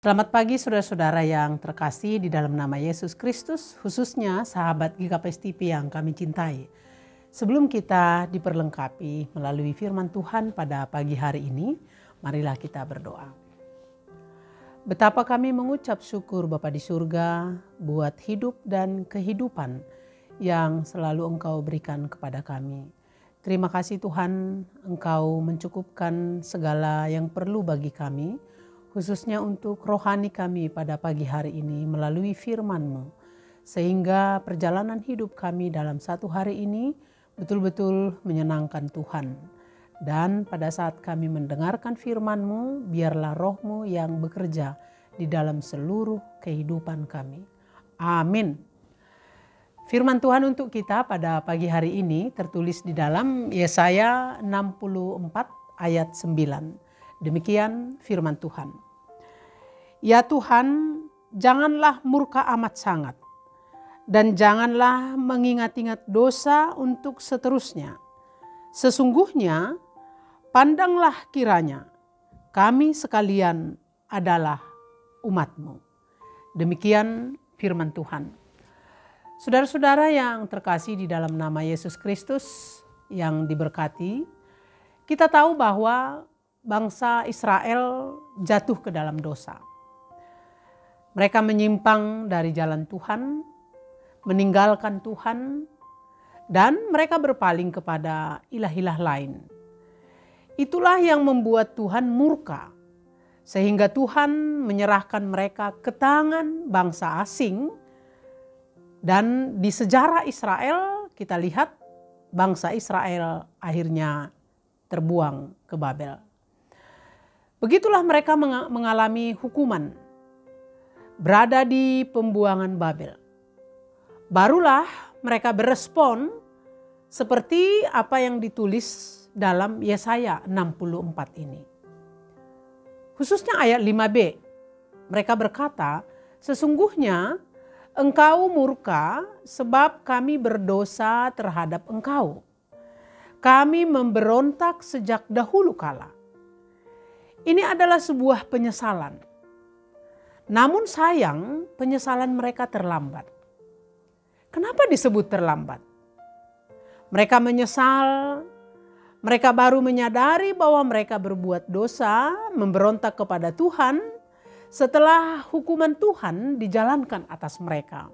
Selamat pagi saudara-saudara yang terkasih di dalam nama Yesus Kristus, khususnya sahabat GKPS TV yang kami cintai. Sebelum kita diperlengkapi melalui firman Tuhan pada pagi hari ini, marilah kita berdoa. Betapa kami mengucap syukur Bapa di surga buat hidup dan kehidupan yang selalu Engkau berikan kepada kami. Terima kasih Tuhan, Engkau mencukupkan segala yang perlu bagi kami, khususnya untuk rohani kami pada pagi hari ini melalui firman-Mu. Sehingga perjalanan hidup kami dalam satu hari ini betul-betul menyenangkan Tuhan. Dan pada saat kami mendengarkan firman-Mu, biarlah Roh-Mu yang bekerja di dalam seluruh kehidupan kami. Amin. Firman Tuhan untuk kita pada pagi hari ini tertulis di dalam Yesaya 64 ayat 9. Demikian firman Tuhan. Ya Tuhan, janganlah murka amat sangat, dan janganlah mengingat-ingat dosa untuk seterusnya. Sesungguhnya, pandanglah kiranya, kami sekalian adalah umat-Mu. Demikian firman Tuhan. Saudara-saudara yang terkasih di dalam nama Yesus Kristus yang diberkati, kita tahu bahwa bangsa Israel jatuh ke dalam dosa. Mereka menyimpang dari jalan Tuhan, meninggalkan Tuhan, dan mereka berpaling kepada ilah-ilah lain. Itulah yang membuat Tuhan murka, sehingga Tuhan menyerahkan mereka ke tangan bangsa asing. Dan di sejarah Israel kita lihat bangsa Israel akhirnya terbuang ke Babel. Begitulah mereka mengalami hukuman, berada di pembuangan Babel. Barulah mereka berespon seperti apa yang ditulis dalam Yesaya 64 ini. Khususnya ayat 5b, mereka berkata, sesungguhnya Engkau murka sebab kami berdosa terhadap Engkau. Kami memberontak sejak dahulu kala. Ini adalah sebuah penyesalan. Namun sayang, penyesalan mereka terlambat. Kenapa disebut terlambat? Mereka menyesal, mereka baru menyadari bahwa mereka berbuat dosa, memberontak kepada Tuhan setelah hukuman Tuhan dijalankan atas mereka.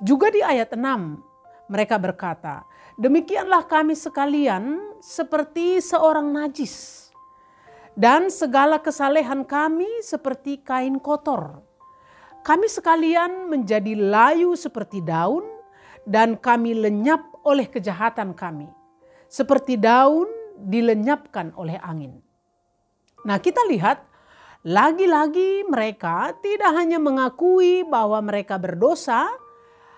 Juga di ayat 6 mereka berkata, demikianlah kami sekalian seperti seorang najis. Dan segala kesalehan kami seperti kain kotor. Kami sekalian menjadi layu seperti daun dan kami lenyap oleh kejahatan kami. Seperti daun dilenyapkan oleh angin. Nah, kita lihat lagi-lagi mereka tidak hanya mengakui bahwa mereka berdosa,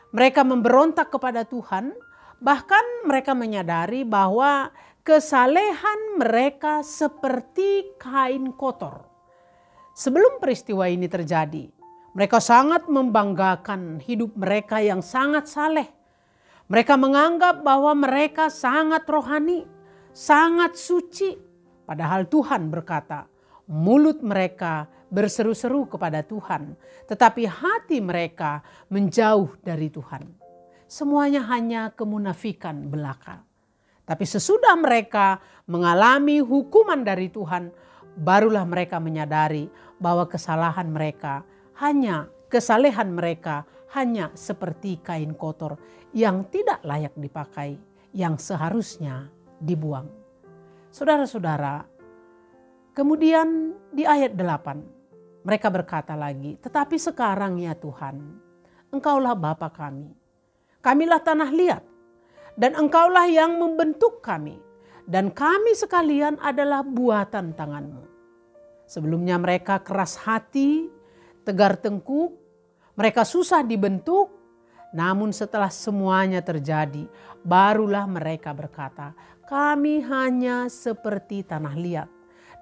mereka memberontak kepada Tuhan, bahkan mereka menyadari bahwa kesalehan mereka seperti kain kotor. Sebelum peristiwa ini terjadi, mereka sangat membanggakan hidup mereka yang sangat saleh. Mereka menganggap bahwa mereka sangat rohani, sangat suci. Padahal Tuhan berkata, mulut mereka berseru-seru kepada Tuhan, tetapi hati mereka menjauh dari Tuhan. Semuanya hanya kemunafikan belaka. Tapi sesudah mereka mengalami hukuman dari Tuhan, barulah mereka menyadari bahwa kesalehan mereka hanya seperti kain kotor yang tidak layak dipakai, yang seharusnya dibuang. Saudara-saudara, kemudian di ayat 8 mereka berkata lagi, tetapi sekarang ya Tuhan, Engkaulah Bapa kami, kamilah tanah liat. Dan Engkaulah yang membentuk kami. Dan kami sekalian adalah buatan tangan-Mu. Sebelumnya mereka keras hati, tegar tengkuk. Mereka susah dibentuk. Namun setelah semuanya terjadi, barulah mereka berkata, kami hanya seperti tanah liat.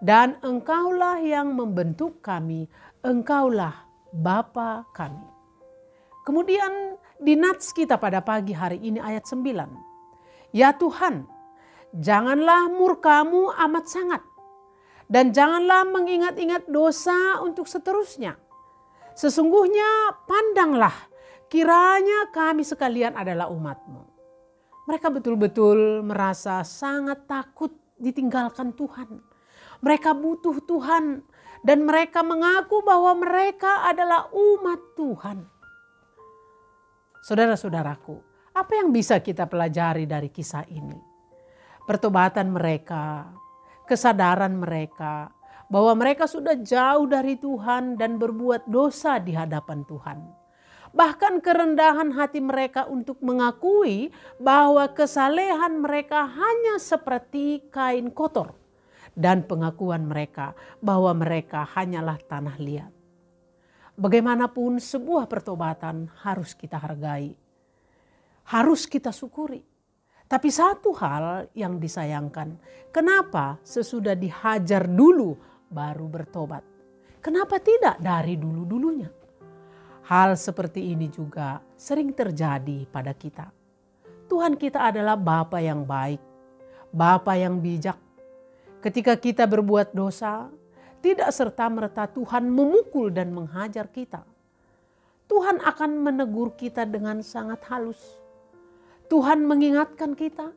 Dan Engkaulah yang membentuk kami. Engkaulah Bapa kami. Kemudian di nats kita pada pagi hari ini ayat 9. Ya Tuhan, janganlah murka-Mu amat sangat, Dan janganlah mengingat-ingat dosa untuk seterusnya. Sesungguhnya pandanglah, kiranya kami sekalian adalah umat-Mu. Mereka betul-betul merasa sangat takut ditinggalkan Tuhan. Mereka butuh Tuhan dan mereka mengaku bahwa mereka adalah umat Tuhan. Saudara-saudaraku, apa yang bisa kita pelajari dari kisah ini? Pertobatan mereka, kesadaran mereka bahwa mereka sudah jauh dari Tuhan dan berbuat dosa di hadapan Tuhan. Bahkan kerendahan hati mereka untuk mengakui bahwa kesalehan mereka hanya seperti kain kotor. Dan pengakuan mereka bahwa mereka hanyalah tanah liat. Bagaimanapun sebuah pertobatan harus kita hargai. Harus kita syukuri. Tapi satu hal yang disayangkan, kenapa sesudah dihajar dulu baru bertobat? Kenapa tidak dari dulu-dulunya? Hal seperti ini juga sering terjadi pada kita. Tuhan kita adalah Bapa yang baik, Bapa yang bijak. Ketika kita berbuat dosa, tidak serta-merta Tuhan memukul dan menghajar kita. Tuhan akan menegur kita dengan sangat halus. Tuhan mengingatkan kita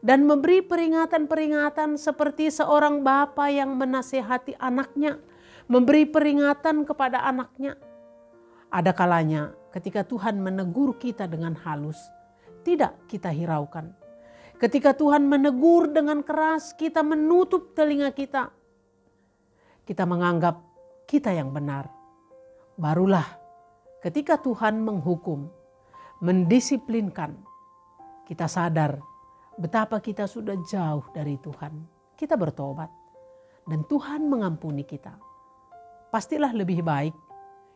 dan memberi peringatan-peringatan seperti seorang bapa yang menasehati anaknya, memberi peringatan kepada anaknya. Ada kalanya ketika Tuhan menegur kita dengan halus, tidak kita hiraukan. Ketika Tuhan menegur dengan keras, kita menutup telinga kita. Kita menganggap kita yang benar. Barulah ketika Tuhan menghukum, mendisiplinkan, kita sadar betapa kita sudah jauh dari Tuhan. Kita bertobat dan Tuhan mengampuni kita. Pastilah lebih baik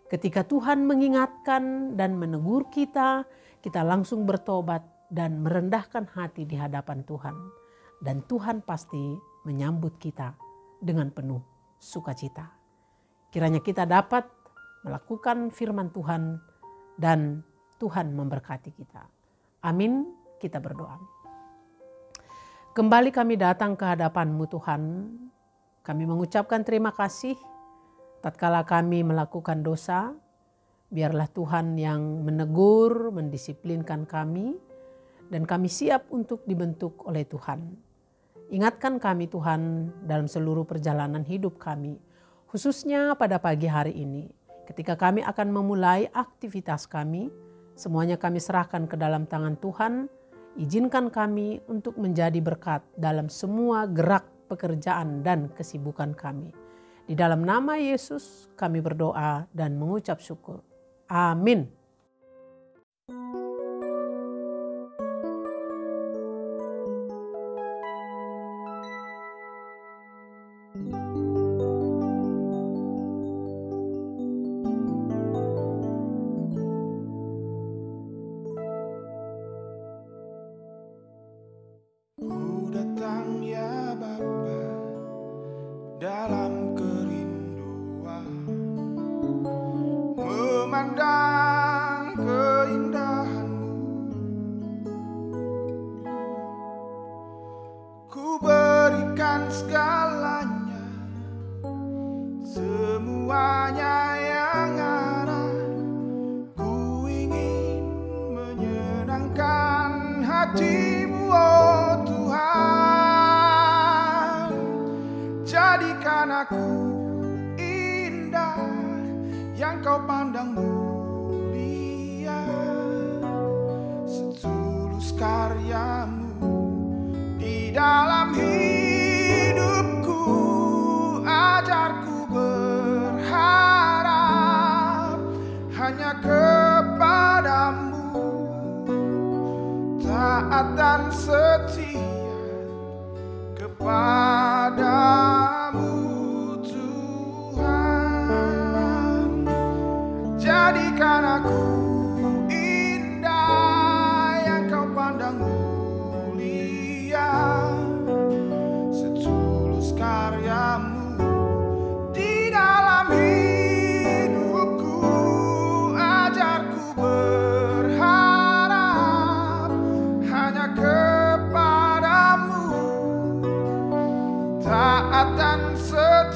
ketika Tuhan mengingatkan dan menegur kita, kita langsung bertobat dan merendahkan hati di hadapan Tuhan. Dan Tuhan pasti menyambut kita dengan penuh sukacita. Kiranya kita dapat melakukan firman Tuhan dan Tuhan memberkati kita. Amin, kita berdoa. Kembali kami datang ke hadapan-Mu Tuhan. Kami mengucapkan terima kasih tatkala kami melakukan dosa. Biarlah Tuhan yang menegur, mendisiplinkan kami. Dan kami siap untuk dibentuk oleh Tuhan. Ingatkan kami Tuhan dalam seluruh perjalanan hidup kami. Khususnya pada pagi hari ini. Ketika kami akan memulai aktivitas kami. Semuanya kami serahkan ke dalam tangan Tuhan. Izinkan kami untuk menjadi berkat dalam semua gerak pekerjaan dan kesibukan kami. Di dalam nama Yesus kami berdoa dan mengucap syukur. Amin. Ku datang ya Bapa dalam kerinduan, memandang keindahan-Mu. Ku berikan segalanya, semuanya yang ada. Ku ingin menyenangkan hati-Mu, oh Tuhan. Jadikan aku indah yang Kau pandang mulia, setulus karya-Mu di dalam hidupku. Ajarku berharap hanya kepadamu, taat dan setia kepadamu Tuhan. Jadikan aku indah yang Kau pandang mulia, setulus karya-Mu di dalam hidupku. Ajarku berharap hanya kepadamu, taat dan setia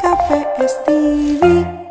GKPS TV.